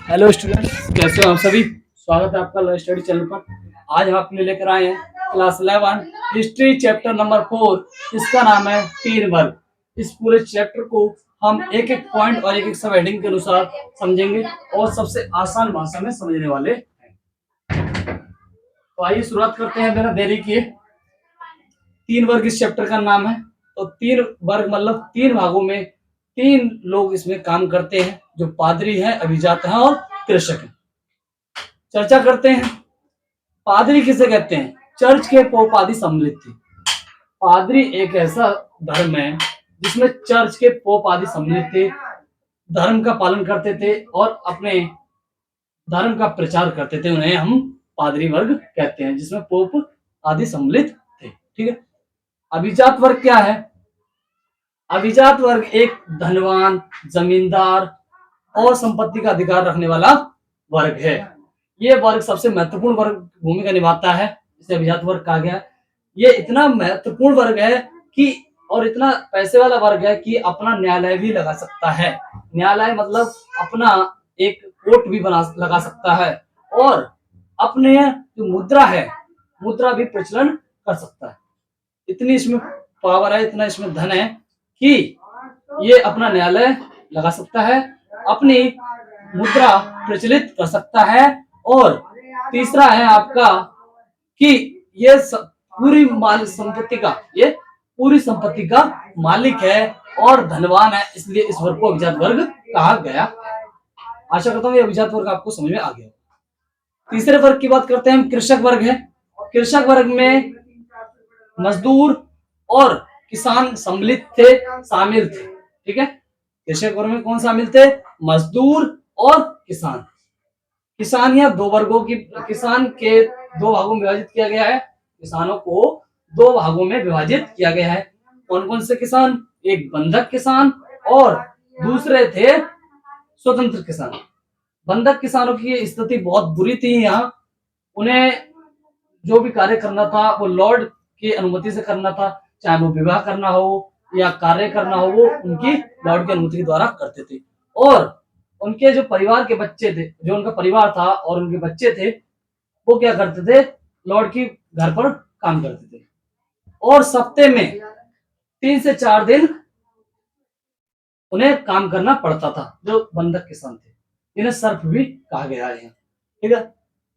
Hello students, कैसे हो आप सभी। स्वागत है आपका लर्न स्टडी चैनल पर। आज हम आपके लिए लेकर आए हैं क्लास 11 हिस्ट्री चैप्टर नंबर 4। इसका नाम है तीन वर्ग। इस पूरे चैप्टर को हम एक एक पॉइंट और एक एक सब हेडिंग के अनुसार समझेंगे और सबसे आसान भाषा में समझने वाले हैं। तो आइए शुरुआत करते हैं बिना देरी किए। तीन वर्ग इस चैप्टर का नाम है। तो तीन वर्ग मतलब तीन भागों में तीन लोग इसमें काम करते हैं, जो पादरी हैं, अभिजात हैं और कृषक हैं। चर्चा करते हैं। पादरी किसे कहते हैं? चर्च के पोप आदि सम्मिलित थे। पादरी एक ऐसा धर्म है जिसमें चर्च के पोप आदि सम्मिलित थे, धर्म का पालन करते थे और अपने धर्म का प्रचार करते थे। उन्हें हम पादरी वर्ग कहते हैं, जिसमें पोप आदि सम्मिलित थे। ठीक है। अभिजात वर्ग क्या है? अभिजात वर्ग एक धनवान, जमींदार और संपत्ति का अधिकार रखने वाला वर्ग है। ये वर्ग सबसे महत्वपूर्ण वर्ग भूमिका निभाता है, इसे अभिजात वर्ग कहा गया। ये इतना महत्वपूर्ण वर्ग है कि और इतना पैसे वाला वर्ग है कि अपना न्यायालय भी लगा सकता है। न्यायालय मतलब अपना एक कोर्ट भी बना लगा सकता है और अपने जो मुद्रा है, मुद्रा भी प्रचलन कर सकता है। इतनी इसमें पावर है, इतना इसमें धन है कि ये अपना न्यायालय लगा सकता है, अपनी मुद्रा प्रचलित कर सकता है और तीसरा है आपका कि ये पूरी माल संपत्ति का ये पूरी संपत्ति का मालिक है और धनवान है, इसलिए इस वर्ग को अभिजात वर्ग कहा गया। आशा करता हूँ ये अभिजात वर्ग आपको समझ में आ गया। तीसरे वर्ग की बात करते हैं हम, कृषक वर्ग है। कृषक वर्ग में मजदूर और किसान सम्मिलित थे, शामिल थे। ठीक है। कृषक वर्ग में कौन शामिल थे? मजदूर और किसान। किसान या दो वर्गों की, किसान के दो भागों में विभाजित किया गया है। किसानों को दो भागों में विभाजित किया गया है। कौन कौन से किसान? एक बंधक किसान और दूसरे थे स्वतंत्र किसान। बंधक किसानों की स्थिति बहुत बुरी थी। यहाँ उन्हें जो भी कार्य करना था वो लॉर्ड की अनुमति से करना था, चाहे वो विवाह करना हो या कार्य करना हो, वो उनकी लॉर्ड की अनुमति द्वारा करते थे। और उनके जो परिवार के बच्चे थे, जो उनका परिवार था और उनके बच्चे थे, वो क्या करते थे? लॉर्ड की घर पर काम करते थे और सप्ताह में 3 से 4 दिन उन्हें काम करना पड़ता था। जो बंधक किसान थे, इन्हें सर्फ भी कहा गया है। ठीक है।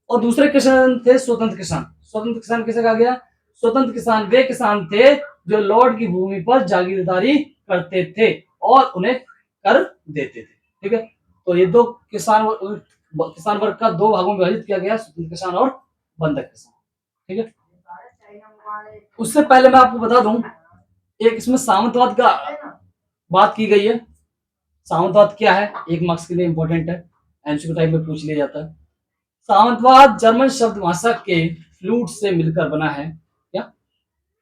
और दूसरे किसान थे स्वतंत्र किसान। स्वतंत्र किसान किसे कहा गया? स्वतंत्र किसान वे किसान थे जो लॉर्ड की भूमि पर जागीरदारी करते थे और उन्हें कर देते थे। ठीक है। तो ये दो किसान वर्ग का दो भागों में विभाजित किया गया, स्वतंत्र किसान और बंधक किसान। ठीक है। उससे पहले मैं आपको बता दूं, एक इसमें सामंतवाद का बात की गई है। सामंतवाद क्या है? एक मार्क्स के लिए इंपॉर्टेंट है, एमसीक्यू टाइप में पूछ लिया जाता है। सामंतवाद जर्मन शब्द भाषा के फ्लूट से मिलकर बना है। क्या?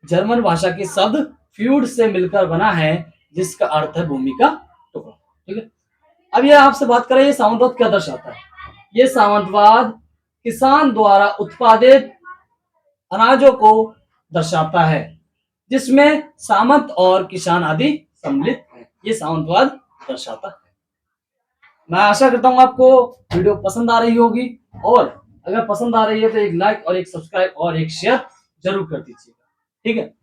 जर्मन भाषा के शब्द फ्यूड से मिलकर बना है, जिसका अर्थ है भूमि का टुकड़ा। ठीक है। अब ये आपसे बात करें, ये सामंतवाद क्या दर्शाता है? ये सामंतवाद किसान द्वारा उत्पादित अनाजों को दर्शाता है, जिसमें सामंत और किसान आदि सम्मिलित हैं। ये सामंतवाद दर्शाता है। मैं आशा करता हूँ आपको वीडियो पसंद आ रही होगी और अगर पसंद आ रही है तो एक लाइक और एक सब्सक्राइब और एक शेयर जरूर कर दीजिएगा। ठीक है।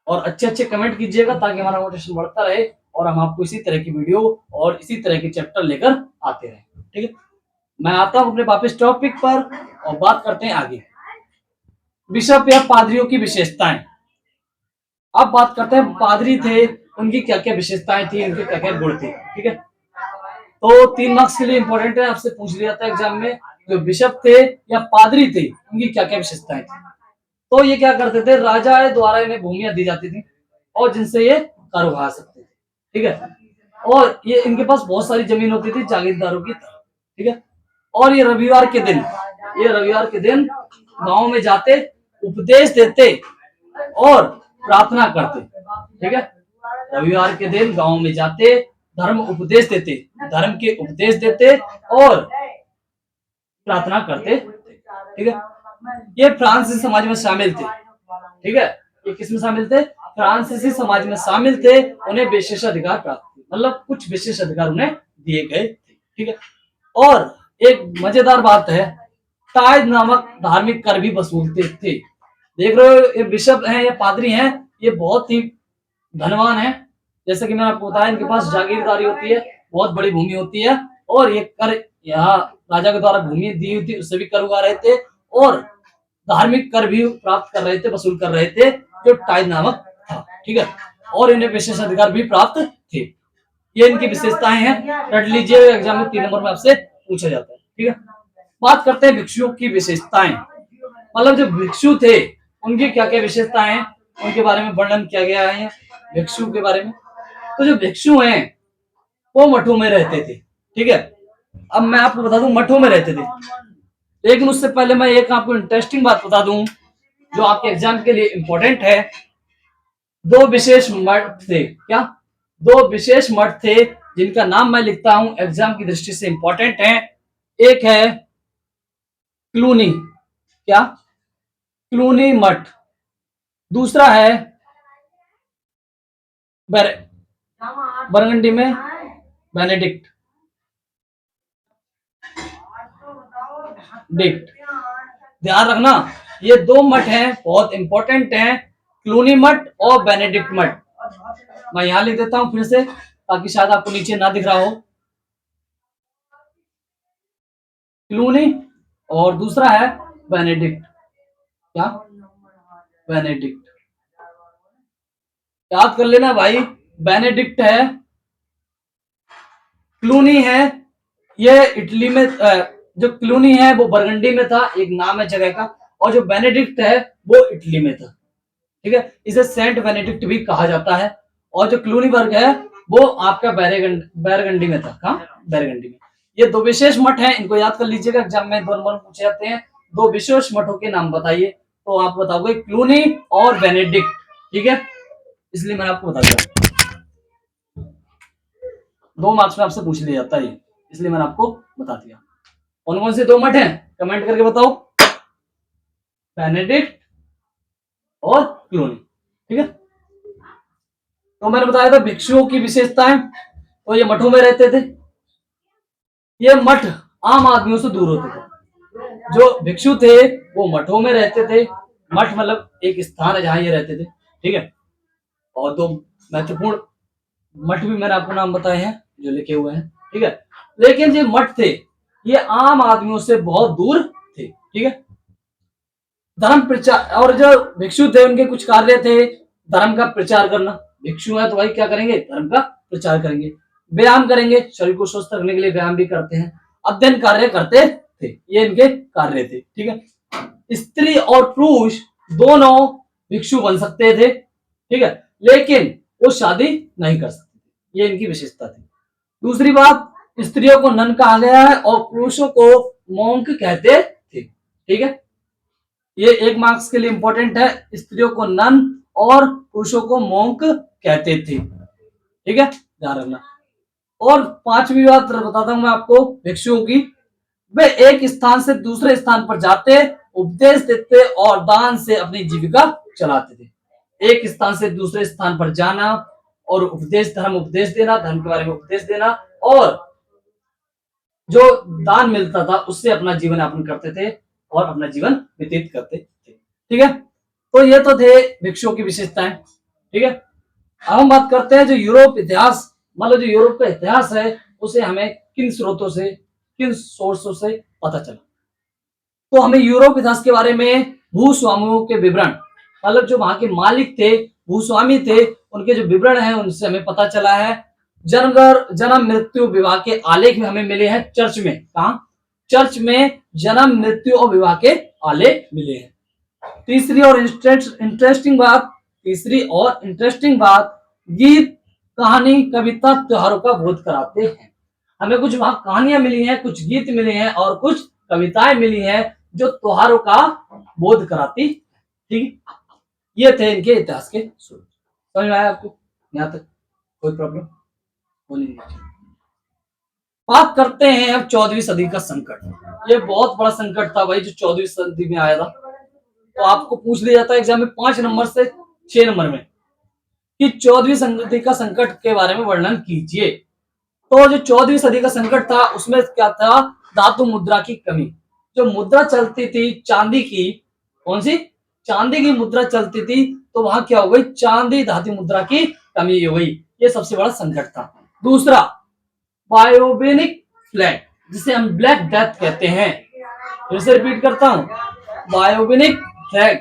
और अच्छे अच्छे कमेंट कीजिएगा ताकि हमारा मोटिवेशन बढ़ता रहे और हम आपको इसी तरह की वीडियो और इसी तरह के चैप्टर लेकर आते रहे। ठीक है। मैं आता हूँ अपने वापस टॉपिक पर और बात करते हैं आगे। बिशप या पादरियों की विशेषताएं। अब बात करते हैं पादरी थे, उनकी क्या क्या विशेषताएं थी, उनके क्या क्या गुण थे। ठीक है। तो 3 मार्क्स के लिए इंपॉर्टेंट है, आपसे पूछ लिया था एग्जाम में, जो बिशप थे या पादरी थे उनकी क्या क्या विशेषताएं थी। तो ये क्या करते थे? राजा द्वारा इन्हें भूमियां दी जाती थी और जिनसे ये कर उगा सकते थे। ठीक है। और ये इनके पास बहुत सारी जमीन होती थी जागीरदारों की तरह। ठीक है। और ये रविवार के दिन गांव में जाते, उपदेश देते और प्रार्थना करते। ठीक है। रविवार के दिन गांव में जाते, धर्म के उपदेश देते और प्रार्थना करते। ठीक है। ये फ्रांसीसी समाज में शामिल थे। ठीक है। ये किसमें शामिल थे? फ्रांसीसी समाज में शामिल थे। उन्हें विशेष अधिकार प्राप्त थे, मतलब कुछ विशेष अधिकार उन्हें दिए गए थे। ठीक है। और एक मजेदार बात है, ताज नामक धार्मिक कर भी वसूलते थे। देख रहे हो, ये बिशप हैं, ये पादरी हैं, ये बहुत ही धनवान है। जैसे कि मैंने आपको बताया, इनके पास जागीरदारी होती है, बहुत बड़ी भूमि होती है, और ये कर यहाँ राजा के द्वारा भूमि दी हुई थी, उससे भी कर उगा रहे थे, और धार्मिक कर भी प्राप्त कर रहे थे, वसूल कर रहे थे, जो टाइज नामक था। ठीक है, और इन्हें विशेष अधिकार भी प्राप्त थे। ये इनकी विशेषताएं हैं, रट लीजिए, एग्जाम में 3 नंबर में आपसे पूछा जाता है। ठीक है, बात करते हैं भिक्षुओं की विशेषताएं। मतलब जो भिक्षु थे उनकी क्या क्या विशेषताएं हैं, उनके बारे में वर्णन किया गया है भिक्षु के बारे में। तो जो भिक्षु हैं वो मठों में रहते थे। ठीक है, अब मैं आपको बता दूं, मठों में रहते थे, लेकिन उससे पहले मैं एक आपको इंटरेस्टिंग बात बता दूं जो आपके एग्जाम के लिए इंपॉर्टेंट है। दो विशेष मठ थे। क्या? दो विशेष मठ थे जिनका नाम मैं लिखता हूं, एग्जाम की दृष्टि से इंपॉर्टेंट है। एक है क्लूनी, क्या? क्लूनी मठ। दूसरा है बरगंडी में बेनेडिक्ट डिक्ट। ध्यान रखना, ये दो मठ हैं, बहुत इंपॉर्टेंट हैं, क्लूनी मठ और बेनेडिक्ट मठ। मैं यहां लिख देता हूं फिर से, ताकि शायद आपको नीचे ना दिख रहा हो। क्लूनी और दूसरा है बेनेडिक्ट। क्या? बेनेडिक्ट। याद कर लेना भाई, बेनेडिक्ट है, क्लूनी है, ये इटली में जो क्लूनी है वो बरगंडी में था, एक नाम है जगह का, और जो बेनेडिक्ट है वो इटली में था। ठीक है, इसे सेंट बेनेडिक्ट भी कहा जाता है। और जो क्लूनीबर्ग है वो आपका बैरगंडी में था। कहाँ? बैरगंडी में। ये दो विशेष मठ हैं, इनको याद कर लीजिएगा, एग्जाम में 2 नंबर पूछे जाते हैं। दो विशेष मठों के नाम बताइए, तो आप बताओगे क्लूनी और बेनेडिक्ट। ठीक है, इसलिए मैंने आपको बता दिया, 2 मार्क्स में आपसे पूछ लिया जाता है, इसलिए मैंने आपको बता दिया। कौन कौन से 2 मठ हैं, कमेंट करके बताओ। बेनेडिक्ट और क्लूनी। ठीक है, तो मैंने बताया था भिक्षुओं की विशेषताएं, तो ये मठों में रहते थे। ये मठ आम आदमियों से दूर होते थे। जो भिक्षु थे वो मठों में रहते थे। मठ मतलब एक स्थान है जहां ये रहते थे। ठीक है, और 2 महत्वपूर्ण मठ भी मैंने आपको नाम बताए हैं जो लिखे हुए हैं। ठीक है, लेकिन जो मठ थे ये आम आदमियों से बहुत दूर थे। ठीक है, धर्म प्रचार, और जो भिक्षु थे उनके कुछ कार्य थे, धर्म का प्रचार करना। भिक्षु है तो भाई क्या करेंगे? धर्म का प्रचार करेंगे, व्यायाम करेंगे, शरीर को स्वस्थ रखने के लिए व्यायाम भी करते हैं, अध्ययन कार्य करते थे, ये इनके कार्य थे। ठीक है, स्त्री और पुरुष दोनों भिक्षु बन सकते थे। ठीक है, लेकिन वो शादी नहीं कर सकते थे, ये इनकी विशेषता थी। दूसरी बात, स्त्रियों को नन कहा गया है और पुरुषों को मोंक कहते थे। ठीक है, ये 1 मार्क्स के लिए इंपॉर्टेंट है, स्त्रियों को नन और पुरुषों को मोंक कहते थे। ठीक है, ध्यान रखना। और 5वीं बात बताता हूं मैं आपको भिक्षुओं की, वे एक स्थान से दूसरे स्थान पर जाते, उपदेश देते और दान से अपनी जीविका चलाते थे। एक स्थान से दूसरे स्थान पर जाना और उपदेश, धर्म उपदेश देना, धर्म के बारे में उपदेश देना, और जो दान मिलता था उससे अपना जीवन यापन करते थे और अपना जीवन व्यतीत करते थे। ठीक है, तो ये तो थे भिक्षुओं की विशेषताएं। ठीक है, अब हम बात करते हैं जो यूरोप इतिहास, मतलब जो यूरोप का इतिहास है उसे हमें किन स्रोतों से, किन सोर्सों से पता चला। तो हमें यूरोप इतिहास के बारे में भूस्वामियों के विवरण, मतलब जो वहां के मालिक थे, भूस्वामी थे, उनके जो विवरण है उनसे हमें पता चला है। जन्म मृत्यु विवाह के आलेख में हमें मिले हैं चर्च में। कहा? चर्च में जन्म मृत्यु और विवाह के आलेख मिले हैं। तीसरी और इंटरेस्टिंग बात, गीत, कहानी, कविता त्योहारों का बोध कराते हैं। हमें कुछ वहां कहानियां मिली हैं, कुछ गीत मिले हैं और कुछ कविताएं मिली हैं जो त्योहारों का बोध कराती। ठीक, ये थे इनके इतिहास के स्रोत। समझ में आया आपको यहाँ तक? कोई प्रॉब्लम होनी नहीं चाहिए। बात करते हैं अब 14वीं सदी का संकट। ये बहुत बड़ा संकट था भाई जो 14वीं सदी में आया था। तो आपको पूछ लिया जाता है एग्जाम में 5 नंबर से 6 नंबर में कि 14वीं सदी का संकट के बारे में वर्णन कीजिए। तो जो 14वीं सदी का संकट था उसमें क्या था, धातु मुद्रा की कमी। जो मुद्रा चलती थी चांदी की, कौन सी, चांदी की मुद्रा चलती थी, तो वहां क्या हो गई, चांदी धातु मुद्रा की कमी हो गई। ये सबसे बड़ा संकट था। दूसरा, बायोबेनिक फ्लैग, जिसे हम ब्लैक डेथ कहते हैं। फिर से रिपीट करता हूं, बायोबेनिक फ्लैग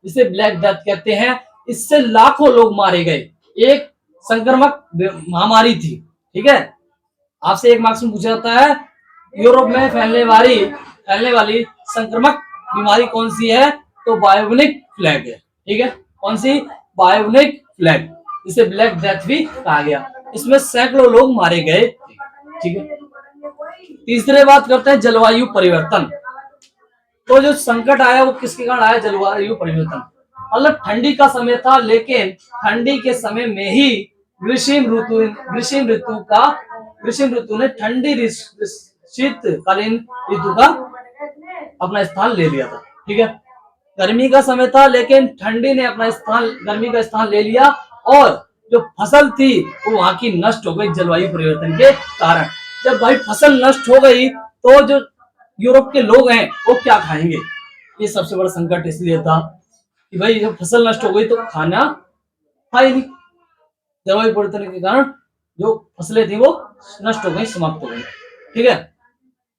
जिसे ब्लैक डेथ कहते हैं, इससे लाखों लोग मारे गए। एक संक्रामक महामारी थी, ठीक है। आपसे एक मार्क्स में पूछा जाता है, यूरोप में फैलने वाली संक्रामक बीमारी कौन सी है, तो बायोबेनिक फ्लैग है, ठीक है। कौन सी, बायोबेनिक फ्लैग, जिसे ब्लैक डेथ भी कहा गया। इसमें सैकड़ों लोग मारे गए, ठीक है। तीसरे बात करते हैं जलवायु परिवर्तन। तो जो संकट आया वो किसके कारण आया, जलवायु परिवर्तन। मतलब ठंडी का समय था, लेकिन ठंडी के समय में ही ग्रीष्म ऋतु ने ठंडी शीतकालीन ऋतु का अपना स्थान ले लिया था, ठीक है। गर्मी का समय था, लेकिन ठंडी ने अपना स्थान, गर्मी का स्थान ले लिया, और जो फसल थी वो वहां की नष्ट हो गई जलवायु परिवर्तन के कारण। जब भाई फसल नष्ट हो गई, तो जो यूरोप के लोग हैं वो क्या खाएंगे। ये सबसे बड़ा संकट इसलिए था कि भाई जब फसल नष्ट हो गई तो खाना था ही नहीं। जलवायु परिवर्तन के कारण जो फसलें थी वो नष्ट हो गई, समाप्त हो गई, ठीक है।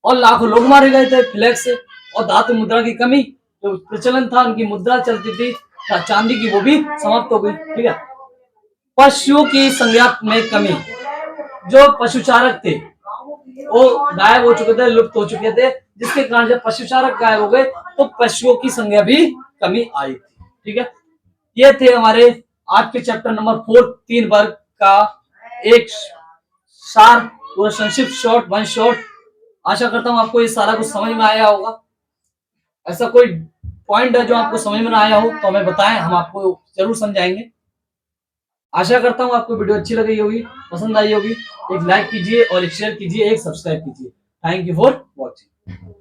और लाखों लोग मारे गए थे फ्लैग से। और धातु मुद्रा की कमी, जो प्रचलन था, उनकी मुद्रा चलती थी चांदी की, वो भी समाप्त हो गई, ठीक है। पशुओं की संख्या में कमी, जो पशुचारक थे वो गायब हो चुके थे, लुप्त हो चुके थे, जिसके कारण जब पशुचारक गायब हो गए तो पशुओं की संख्या भी कमी आई थी, ठीक है। ये थे हमारे आज के चैप्टर नंबर 4 3 वर्ग का एक सार, पूरा संक्षिप्त शॉर्ट वन शॉर्ट। आशा करता हूँ आपको ये सारा कुछ समझ में आया होगा। ऐसा कोई पॉइंट है जो आपको समझ में ना आया हो तो हमें बताएं, हम आपको जरूर समझाएंगे। आशा करता हूँ आपको वीडियो अच्छी लगी होगी, पसंद आई होगी। एक लाइक कीजिए और एक शेयर कीजिए, एक सब्सक्राइब कीजिए। Thank you for watching.